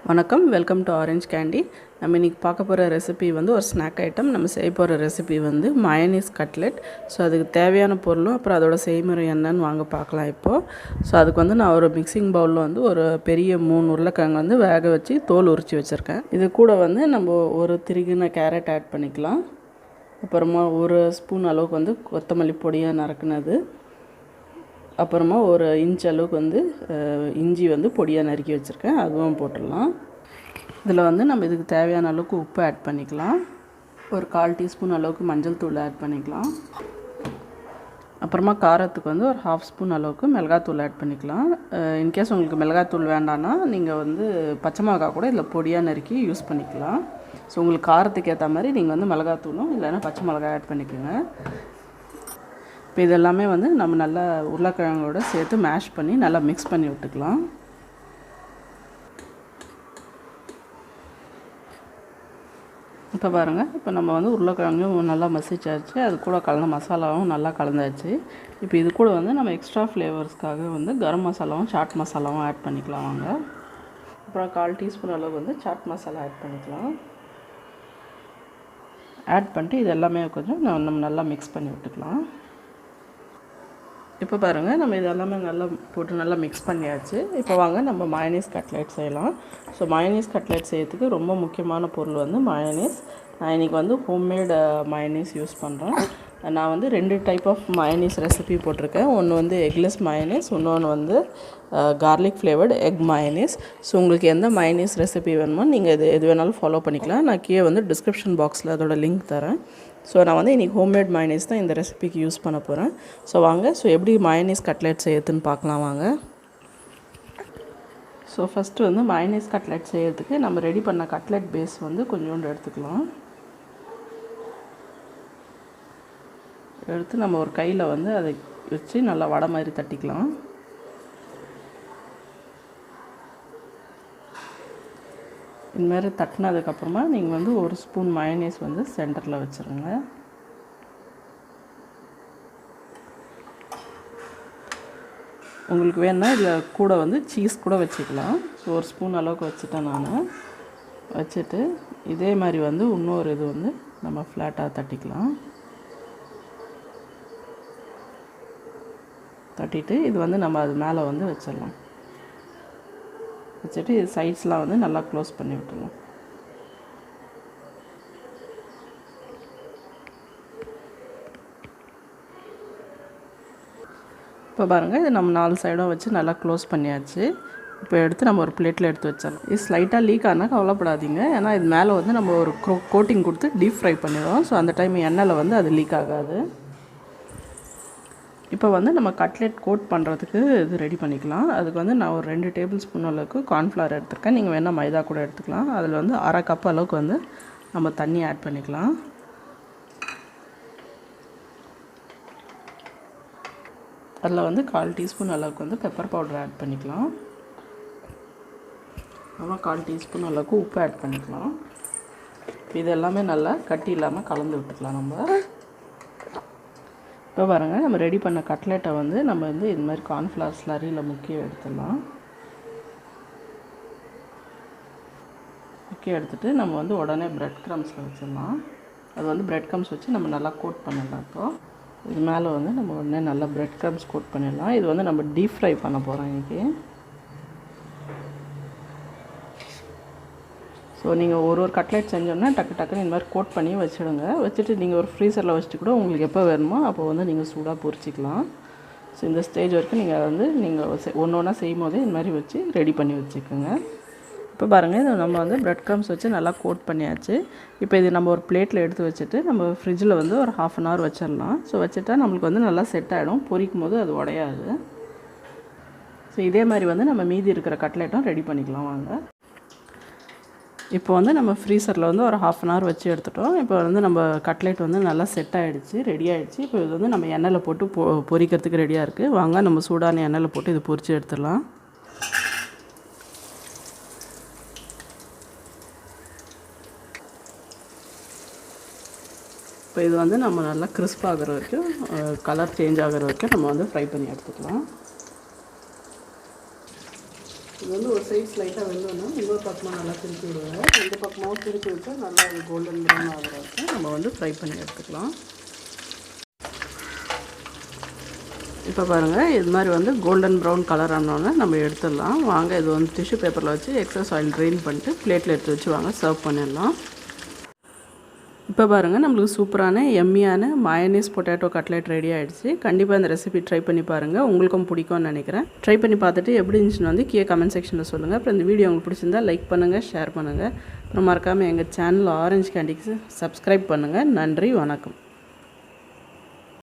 வணக்கம், welcome to orange candy. நம்ம இன்றைக்கி பார்க்க போகிற ரெசிபி வந்து ஒரு ஸ்நாக் ஐட்டம். நம்ம செய்ய போகிற ரெசிபி வந்து மயோனைஸ் கட்லெட். ஸோ அதுக்கு தேவையான பொருளும் அப்புறம் அதோட செய்முறை என்னன்னு வாங்க பார்க்கலாம் இப்போது. ஸோ அதுக்கு வந்து நான் ஒரு மிக்சிங் பவுலில் வந்து ஒரு பெரிய 3 உருளைக்கிழங்கு வந்து வேக வச்சு தோல் உரித்து வச்சுருக்கேன். இது கூட வந்து நம்ம ஒரு திருகின கேரட் ஆட் பண்ணிக்கலாம். அப்புறமா ஒரு ஸ்பூன் அளவுக்கு வந்து கொத்தமல்லி பொடியாக நறுக்குனது, அப்புறமா ஒரு இன்ச் அளவுக்கு வந்து இஞ்சி வந்து பொடியாக நறுக்கி வச்சுருக்கேன், அதுவும் போட்டுடலாம். இதில் வந்து நம்ம இதுக்கு தேவையான அளவுக்கு உப்பு ஆட் பண்ணிக்கலாம். ஒரு 1/4 டீஸ்பூன் அளவுக்கு மஞ்சள் தூள் ஆட் பண்ணிக்கலாம். அப்புறமா காரத்துக்கு வந்து ஒரு 1/2 ஸ்பூன் அளவுக்கு மிளகாத்தூள் ஆட் பண்ணிக்கலாம். இன்கேஸ் உங்களுக்கு மிளகாத்தூள் வேண்டான்னா நீங்கள் வந்து பச்சை மிளகாய் கூட இதில் பொடியாக நறுக்கி யூஸ் பண்ணிக்கலாம். ஸோ உங்களுக்கு காரத்துக்கு ஏற்ற மாதிரி நீங்கள் வந்து மிளகாத்தூளும் இல்லைன்னா பச்சை மிளகாய் ஆட் பண்ணிக்கோங்க. இப்போ இதெல்லாமே வந்து நம்ம நல்லா உருளைக்கிழங்கோடு சேர்த்து மேஷ் பண்ணி நல்லா மிக்ஸ் பண்ணி விட்டுக்கலாம். இப்போ பாருங்கள், இப்போ நம்ம வந்து உருளைக்கிழங்கும் நல்லா மசிச்சாச்சு, அது கூட கலந்த மசாலாவும் நல்லா கலந்தாச்சு. இப்போ இது கூட வந்து நம்ம எக்ஸ்ட்ரா ஃப்ளேவர்ஸ்க்காக வந்து கரம் மசாலாவும் சாட் மசாலாவும் ஆட் பண்ணிக்கலாம் வாங்க. அப்புறம் 1/4 டீஸ்பூன் அளவு வந்து சாட் மசாலா ஆட் பண்ணிக்கலாம். ஆட் பண்ணிட்டு இது எல்லாமே கொஞ்சம் நம்ம நல்லா மிக்ஸ் பண்ணி விட்டுக்கலாம். இப்போ பாருங்கள், நம்ம இது எல்லாமே நல்லா போட்டு நல்லா மிக்ஸ் பண்ணியாச்சு. இப்போ வாங்க நம்ம மயோனைஸ் கட்லெட் செய்யலாம். ஸோ மயோனைஸ் கட்லெட் செய்யறதுக்கு ரொம்ப முக்கியமான பொருள் வந்து மயோனைஸ். நான் இன்றைக்கி வந்து ஹோம்மேட் மயோனைஸ் யூஸ் பண்ணுறேன். நான் வந்து 2 டைப் ஆஃப் மயோனைஸ் ரெசிபி போட்டிருக்கேன். ஒன்று வந்து எக்லெஸ் மயோனைஸ், இன்னொன்று வந்து garlic flavoured egg mayonnaise. So உங்களுக்கு எந்த மயோனைஸ் ரெசிபி வேணுமோ நீங்கள் எது வேணாலும் ஃபாலோ பண்ணிக்கலாம். நான் கீழே வந்து டிஸ்கிரிப்ஷன் பாக்ஸில் அதோட லிங்க் தரேன். ஸோ நான் வந்து இன்றைக்கி ஹோம்மேட் மயோனைஸ் தான் இந்த ரெசிபிக்கு யூஸ் பண்ண போகிறேன். ஸோ வாங்க, ஸோ எப்படி மயோனைஸ் கட்லெட் செய்யறதுன்னு பார்க்கலாம் வாங்க. ஸோ ஃபஸ்ட்டு வந்து மயோனைஸ் கட்லெட் செய்கிறதுக்கு நம்ம ரெடி பண்ண கட்லெட் பேஸ் வந்து கொஞ்சோண்டு எடுத்துக்கலாம். எடுத்து நம்ம ஒரு கையில் வந்து அதை வச்சு நல்லா வடை மாதிரி தட்டிக்கலாம். இந்தமாதிரி தட்டினதுக்கப்புறமா நீங்கள் வந்து ஒரு ஸ்பூன் மயோனைஸ் வந்து சென்டரில் வச்சுருங்க. உங்களுக்கு வேணுன்னா இதில் கூட வந்து சீஸ் கூட வச்சுக்கலாம். ஸோ ஒரு ஸ்பூன் அளவுக்கு வச்சுட்டேன் நான். வச்சுட்டு இதே மாதிரி வந்து இன்னொரு இது வந்து நம்ம ஃப்ளாட்டாக தட்டிக்கலாம். தட்டிட்டு இது வந்து நம்ம அது மேலே வந்து வச்சிடலாம். வச்சுட்டு இது சைட்ஸ்லாம் வந்து நல்லா க்ளோஸ் பண்ணி விட்டுருவோம். இப்போ பாருங்கள், இது நம்ம 4 சைடும் வச்சு நல்லா க்ளோஸ் பண்ணியாச்சு. இப்போ எடுத்து நம்ம ஒரு பிளேட்டில் எடுத்து வச்சிடலாம். இது ஸ்லைட்டாக லீக் ஆனால் கவலைப்படாதீங்க, ஏன்னா இது மேலே வந்து நம்ம ஒரு கோட்டிங் கொடுத்து டீப் ஃப்ரை பண்ணிடுவோம். ஸோ அந்த டைம் எண்ணெயில் வந்து அது லீக் ஆகாது. இப்போ வந்து நம்ம கட்லெட் கோட் பண்ணுறதுக்கு இது ரெடி பண்ணிக்கலாம். அதுக்கு வந்து நான் ஒரு 2 டேபிள் ஸ்பூன் அளவுக்கு கார்ன்ஃப்ளவர் எடுத்துருக்கேன். நீங்கள் வேணால் மைதா கூட எடுத்துக்கலாம். அதில் வந்து 1/2 கப் அளவுக்கு வந்து நம்ம தண்ணி ஆட் பண்ணிக்கலாம். அதில் வந்து 1/4 டீஸ்பூன் அளவுக்கு வந்து பெப்பர் பவுடர் ஆட் பண்ணிக்கலாம். அப்புறம் 1/4 டீஸ்பூன் அளவுக்கு உப்பு ஆட் பண்ணிக்கலாம். இது எல்லாமே நல்லா கட்டி இல்லாமல் கலந்து விட்டுக்கலாம் நம்ம. இப்போ பாருங்கள், நம்ம ரெடி பண்ண கட்லெட்டை வந்து நம்ம வந்து இது மாதிரி கார்ன்ஃப்ளவர் ஸ்லரியில் முக்கிய எடுத்துடலாம். முக்கிய எடுத்துகிட்டு நம்ம வந்து உடனே ப்ரெட் க்ரம்ஸில் வச்சிடலாம். அது வந்து ப்ரெட் க்ரம்ஸ் வச்சு நம்ம நல்லா கோட் பண்ணிடலாம். இப்போது இது மேலே வந்து நம்ம உடனே நல்லா ப்ரெட் க்ரம்ஸ் கோட் பண்ணிடலாம். இது வந்து நம்ம டீப் ஃப்ரை பண்ண போகிறோம் இன்றைக்கி. ஸோ நீங்கள் ஒரு கட்லெட் செஞ்சோன்னா டக்குன்னு இந்த மாதிரி கோட் பண்ணி வச்சுடுங்க. வச்சுட்டு நீங்கள் ஒரு ஃப்ரீசரில் வச்சுட்டு கூட உங்களுக்கு எப்போ வேணுமோ அப்போ வந்து நீங்கள் சூடாக பொரிச்சிக்கலாம். ஸோ இந்த ஸ்டேஜ் வரைக்கும் நீங்கள் வந்து ஒன்று ஒன்றா செய்யும் போதே இந்த மாதிரி வச்சு ரெடி பண்ணி வச்சுக்கோங்க. இப்போ பாருங்கள், இது நம்ம வந்து ப்ரெட் க்ரம்ஸ் வச்சு நல்லா கோட் பண்ணியாச்சு. இப்போ இது நம்ம ஒரு பிளேட்டில் எடுத்து வச்சுட்டு நம்ம ஃப்ரிட்ஜில் வந்து ஒரு 1/2 hour வச்சிடலாம். ஸோ வச்சுட்டா நம்மளுக்கு வந்து நல்லா செட் ஆகிடும். பொரிக்கும் போது அது உடையாது. ஸோ இதே மாதிரி வந்து நம்ம மீதி இருக்கிற கட்லெட்டும் ரெடி பண்ணிக்கலாம் வாங்க. இப்போ வந்து நம்ம ஃப்ரீசரில் வந்து ஒரு 1/2 hour வச்சு எடுத்துட்டோம். இப்போ வந்து நம்ம கட்லெட் வந்து நல்லா செட் ஆகிடுச்சு, ரெடி ஆகிடுச்சு. இப்போ இது வந்து நம்ம எண்ணெயில் போட்டு பொரிக்கிறதுக்கு ரெடியாக இருக்குது. வாங்க நம்ம சூடான எண்ணெயில் போட்டு இது பொரித்து எடுத்துடலாம். இப்போ இது வந்து நம்ம நல்லா கிறிஸ்ப் ஆகிற வரைக்கும், கலர் சேஞ்ச் ஆகிற வரைக்கும் நம்ம வந்து ஃப்ரை பண்ணி எடுத்துக்கலாம். இது வந்து ஒரு சைட் லைட்டாக வெந்தோன்னா இன்னொரு பக்கமாக நல்லா திருப்பி விடுவேன். ரெண்டு பக்கமாகவும் திருப்பி வச்சா நல்லா அது கோல்டன் ப்ரௌன் ஆகிறதுக்கு நம்ம வந்து ஃப்ரை பண்ணி எடுத்துக்கலாம். இப்போ பாருங்கள், இது மாதிரி வந்து கோல்டன் ப்ரௌன் கலர் ஆனோடனே நம்ம எடுத்துடலாம். வாங்க, இது வந்து டிஷ்யூ பேப்பரில் வச்சு எக்ஸஸ் ஆயில் ட்ரெயின் பண்ணிட்டு பிளேட்டில் எடுத்து வச்சு வாங்க சர்வ் பண்ணிடலாம். இப்போ பாருங்கள், நம்மளுக்கு சூப்பரான எம்மியான மயோனைஸ் பொட்டேட்டோ கட்லெட் ரெடி ஆகிடுச்சு. கண்டிப்பாக இந்த ரெசிபி ட்ரை பண்ணி பாருங்கள், உங்களுக்கும் பிடிக்கும்னு நினைக்கிறேன். ட்ரை பண்ணி பார்த்துட்டு எப்படி இருந்துச்சுன்னு வந்து கீழே கமெண்ட் செக்ஷனில் சொல்லுங்கள். அப்புறம் இந்த வீடியோ உங்களுக்கு பிடிச்சிருந்தா லைக் பண்ணுங்கள், ஷேர் பண்ணுங்கள். அப்புறம் மறக்காமல் எங்கள் சேனல் ஆரஞ்சு கேண்டிக்கு சப்ஸ்கிரைப் பண்ணுங்கள். நன்றி, வணக்கம்.